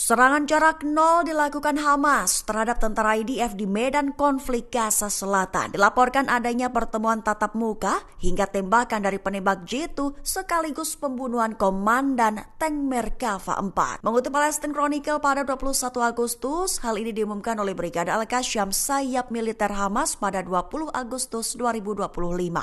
Serangan jarak nol dilakukan Hamas terhadap tentara IDF di medan konflik Gaza Selatan. Dilaporkan adanya pertemuan tatap muka hingga tembakan dari penembak jitu sekaligus pembunuhan komandan tank Merkava 4. Mengutip Palestine Chronicle pada 21 Agustus, hal ini diumumkan oleh Brigade Al-Qassam sayap militer Hamas pada 20 Agustus 2025.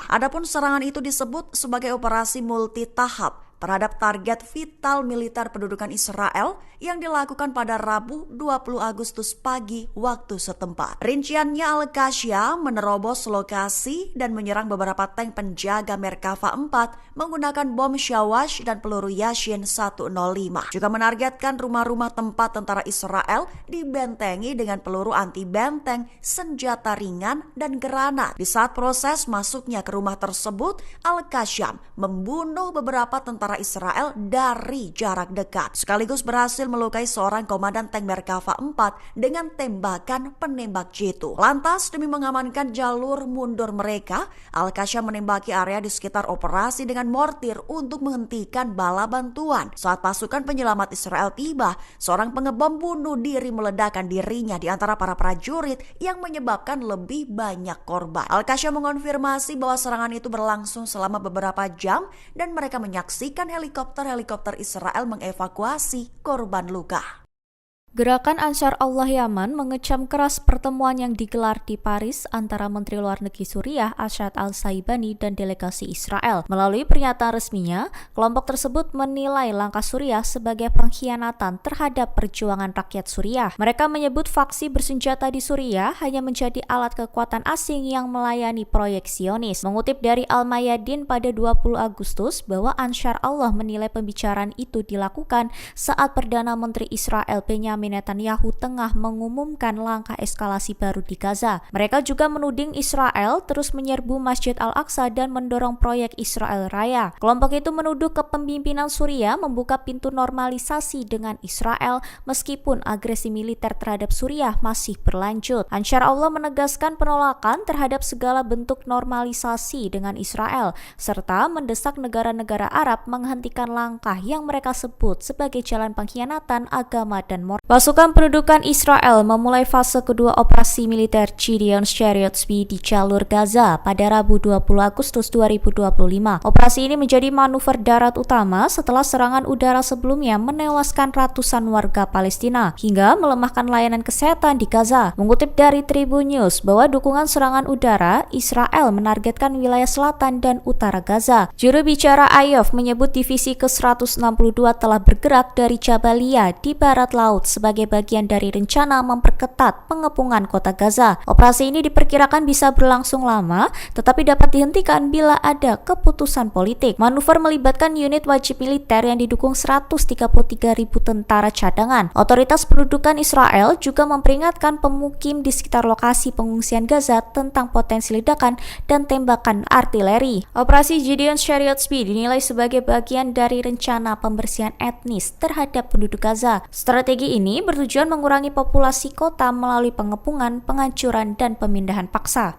Adapun serangan itu disebut sebagai operasi multi tahap terhadap target vital militer pendudukan Israel yang dilakukan pada Rabu 20 Agustus pagi waktu setempat. Rinciannya, Al-Qassam menerobos lokasi dan menyerang beberapa tank penjaga Merkava 4 menggunakan bom Shawash dan peluru Yashin 105. Juga menargetkan rumah-rumah tempat tentara Israel dibentengi dengan peluru anti-benteng, senjata ringan, dan granat. Di saat proses masuknya ke rumah tersebut, Al-Qassam membunuh beberapa tentara Israel dari jarak dekat, sekaligus berhasil melukai seorang komandan tank Merkava 4 dengan tembakan penembak jitu. Lantas, demi mengamankan jalur mundur mereka, Al-Qassam menembaki area di sekitar operasi dengan mortir untuk menghentikan bala bantuan. Saat pasukan penyelamat Israel tiba, seorang pengebom bunuh diri meledakkan dirinya di antara para prajurit yang menyebabkan lebih banyak korban. Al-Qassam mengonfirmasi bahwa serangan itu berlangsung selama beberapa jam dan mereka menyaksikan helikopter Israel mengevakuasi korban luka. Gerakan Ansar Allah Yaman mengecam keras pertemuan yang digelar di Paris antara Menteri Luar Negeri Suriah Ashad al-Shaibani dan delegasi Israel. Melalui pernyataan resminya, kelompok tersebut menilai langkah Suriah sebagai pengkhianatan terhadap perjuangan rakyat Suriah. Mereka menyebut faksi bersenjata di Suriah hanya menjadi alat kekuatan asing yang melayani proyek Zionis. Mengutip dari Al-Mayadin pada 20 Agustus bahwa Ansar Allah menilai pembicaraan itu dilakukan saat Perdana Menteri Israel Benjamin Netanyahu tengah mengumumkan langkah eskalasi baru di Gaza. Mereka juga menuding Israel terus menyerbu Masjid Al-Aqsa dan mendorong proyek Israel Raya. Kelompok itu menuduh kepemimpinan Suriah membuka pintu normalisasi dengan Israel meskipun agresi militer terhadap Suriah masih berlanjut. Ansar Allah menegaskan penolakan terhadap segala bentuk normalisasi dengan Israel serta mendesak negara-negara Arab menghentikan langkah yang mereka sebut sebagai jalan pengkhianatan agama dan moral. Pasukan pendudukan Israel memulai fase kedua operasi militer Gideon's Chariots di jalur Gaza pada Rabu 20 Agustus 2025. Operasi ini menjadi manuver darat utama setelah serangan udara sebelumnya menewaskan ratusan warga Palestina hingga melemahkan layanan kesehatan di Gaza. Mengutip dari Tribun News bahwa dukungan serangan udara, Israel menargetkan wilayah selatan dan utara Gaza. Juru bicara IDF menyebut divisi ke-162 telah bergerak dari Jabalia di barat laut sebagai bagian dari rencana memperketat pengepungan kota Gaza. Operasi ini diperkirakan bisa berlangsung lama, tetapi dapat dihentikan bila ada keputusan politik. Manuver melibatkan unit wajib militer yang didukung 133.000 tentara cadangan. Otoritas pendudukan Israel juga memperingatkan pemukim di sekitar lokasi pengungsian Gaza tentang potensi ledakan dan tembakan artileri. Operasi Gideon's Chariots dinilai sebagai bagian dari rencana pembersihan etnis terhadap penduduk Gaza. Strategi ini bertujuan mengurangi populasi kota melalui pengepungan, penghancuran, dan pemindahan paksa.